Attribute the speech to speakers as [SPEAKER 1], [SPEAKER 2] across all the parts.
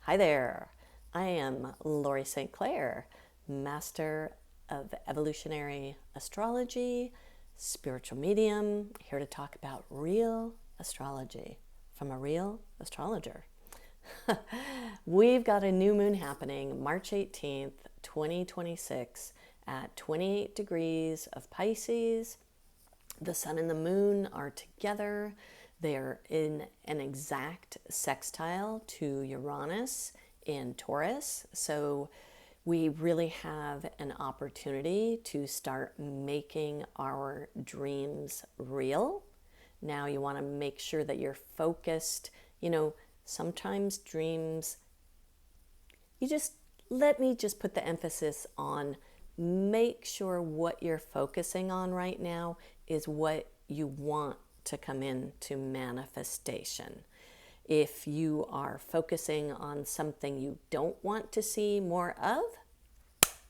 [SPEAKER 1] Hi there. I am Lori St. Clair, Master of Evolutionary Astrology, spiritual medium, here to talk about real astrology from a real astrologer. We've got a new moon happening March 18th, 2026 at 28 degrees of Pisces. The sun and the moon are together. They are in an exact sextile to Uranus in Taurus. So we really have an opportunity to start making our dreams real. Now you want to make sure that you're focused. Sometimes dreams, let me just put the emphasis on make sure what you're focusing on right now is what you want to come into manifestation. If you are focusing on something you don't want to see more of,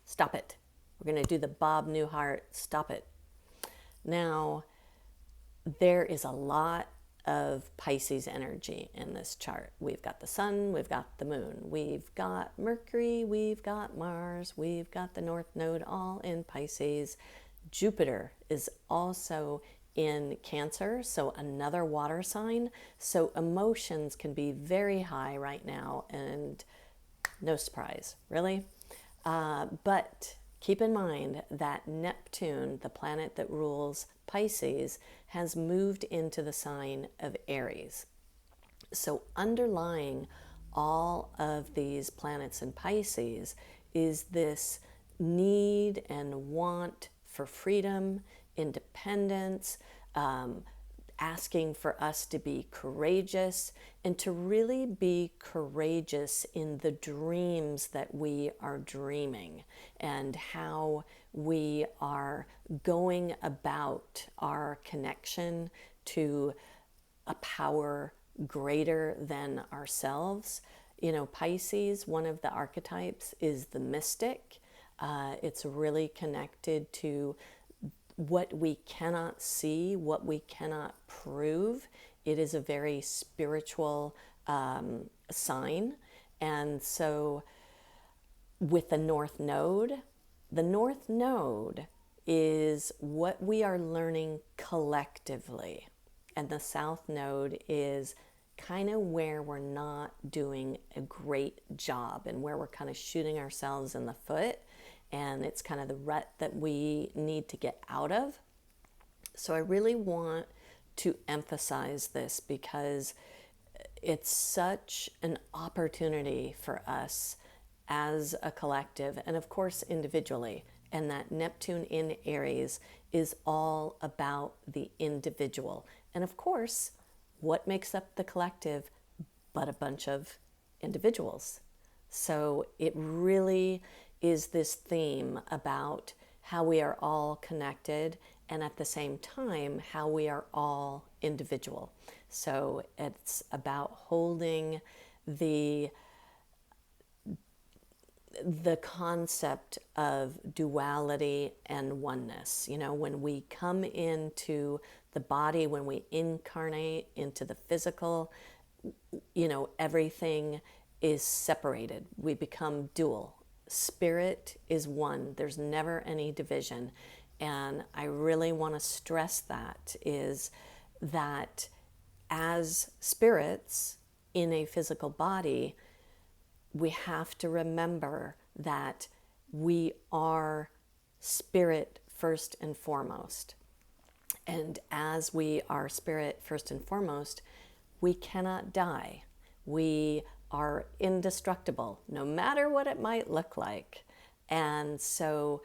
[SPEAKER 1] stop it. We're going to do the Bob Newhart, stop it. Now, there is a lot of Pisces energy in this chart. We've got the sun, we've got the moon, we've got Mercury, we've got Mars, we've got the North Node all in Pisces. Jupiter is also in Cancer, so another water sign. So emotions can be very high right now, and no surprise, really. But keep in mind that Neptune, the planet that rules Pisces, has moved into the sign of Aries. So underlying all of these planets in Pisces is this need and want for freedom, independence, asking for us to be courageous and to really be courageous in the dreams that we are dreaming and how we are going about our connection to a power greater than ourselves. Pisces, one of the archetypes is the mystic. It's really connected to what we cannot see, what we cannot prove. It is a very spiritual sign. And so with the North Node is what we are learning collectively. And the South Node is kind of where we're not doing a great job and where we're kind of shooting ourselves in the foot. And it's kind of the rut that we need to get out of. So I really want to emphasize this because it's such an opportunity for us as a collective and of course individually. And that Neptune in Aries is all about the individual. And of course, what makes up the collective but a bunch of individuals? So it really is this theme about how we are all connected and at the same time how we are all individual. So it's about holding the concept of duality and oneness. When we come into the body, when we incarnate into the physical, everything is separated. We become dual. Spirit is one. There's never any division. And I really want to stress that is that as spirits in a physical body, we have to remember that we are spirit first and foremost. And as we are spirit first and foremost, we cannot die. We are indestructible, no matter what it might look like. And so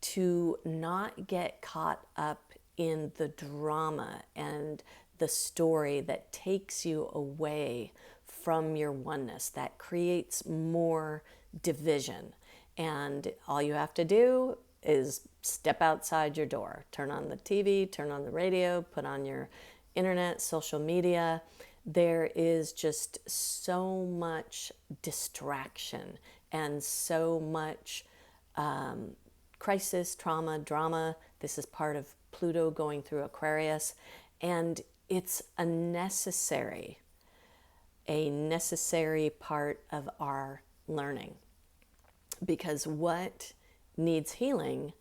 [SPEAKER 1] to not get caught up in the drama and the story that takes you away from your oneness, that creates more division. And all you have to do is step outside your door, turn on the TV, turn on the radio, put on your internet, social media. There is just so much distraction and so much crisis, trauma, drama. This is part of Pluto going through Aquarius, and it's unnecessary. a necessary part of our learning, because what needs healing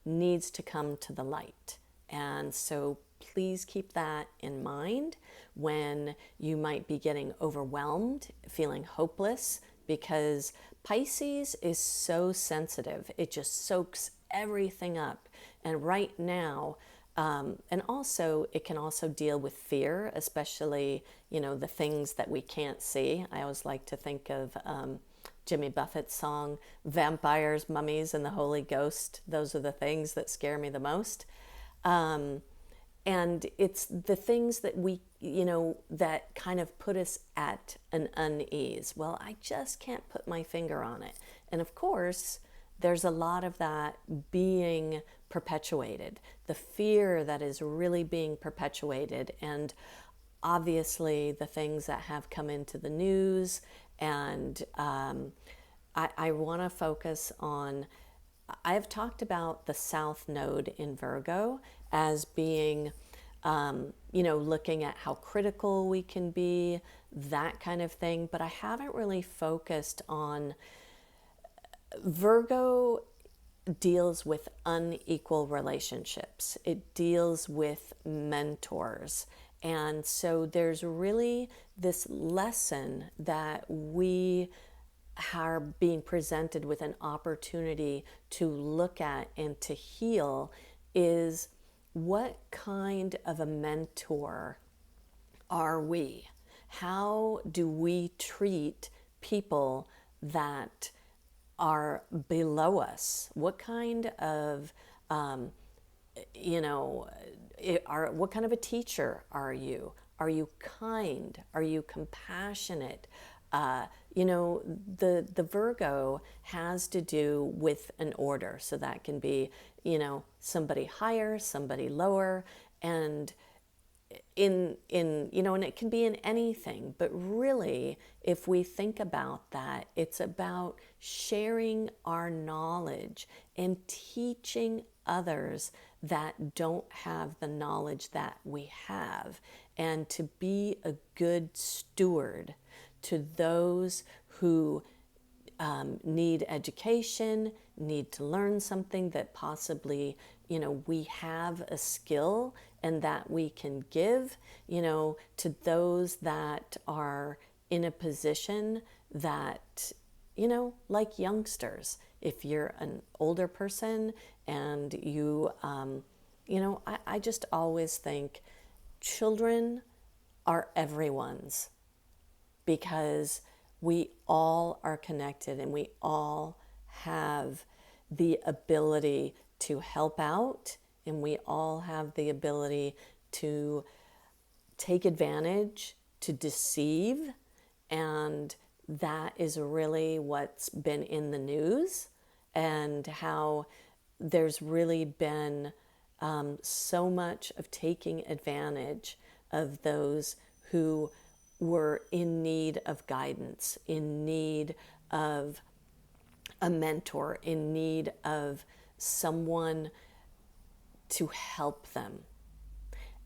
[SPEAKER 1] needs to come to the light. And so please keep that in mind when you might be getting overwhelmed, feeling hopeless, because Pisces is so sensitive. It just soaks everything up. And right now, and also it can also deal with fear, especially, the things that we can't see. I always like to think of Jimmy Buffett's song, vampires, mummies, and the Holy Ghost. Those are the things that scare me the most. And it's the things that that kind of put us at an unease. Well, I just can't put my finger on it. And of course, there's a lot of that being perpetuated, the fear that is really being perpetuated. And obviously, the things that have come into the news. And I want to focus on, I've talked about the South Node in Virgo as being, looking at how critical we can be, that kind of thing. But I haven't really focused on Virgo deals with unequal relationships. It deals with mentors. And so there's really this lesson that we are being presented with an opportunity to look at and to heal is, what kind of a mentor are we? How do we treat people that are below us? What kind of, what kind of a teacher are you? Are you kind? Are you compassionate? The Virgo has to do with an order. So that can be, somebody higher, somebody lower, and and it can be in anything. But really, if we think about that, it's about sharing our knowledge and teaching others that don't have the knowledge that we have, and to be a good steward to those who need education, need to learn something that possibly, we have a skill and that we can give, to those that are in a position that, like youngsters. If you're an older person and you, I just always think children are everyone's, because we all are connected and we all have the ability to help out, and we all have the ability to take advantage, to deceive. And that is really what's been in the news, and how there's really been so much of taking advantage of those who were in need of guidance, in need of a mentor, in need of someone to help them.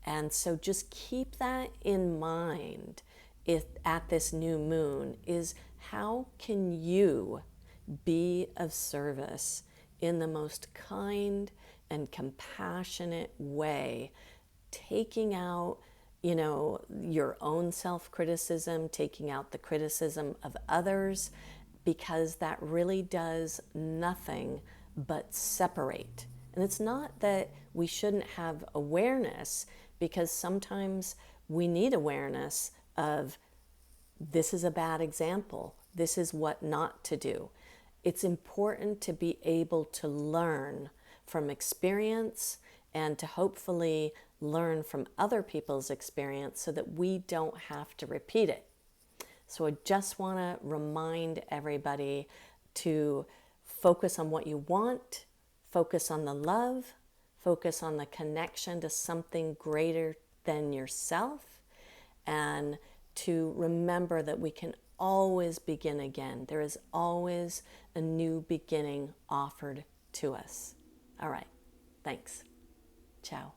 [SPEAKER 1] And so just keep that in mind if at this new moon, is how can you be of service in the most kind and compassionate way, taking out your own self-criticism, taking out the criticism of others, because that really does nothing but separate. And it's not that we shouldn't have awareness, because sometimes we need awareness of, this is a bad example, this is what not to do. It's important to be able to learn from experience and to hopefully learn from other people's experience so that we don't have to repeat it. So I just want to remind everybody to focus on what you want, focus on the love, focus on the connection to something greater than yourself, and to remember that we can always begin again. There is always a new beginning offered to us. All right. Thanks. Ciao.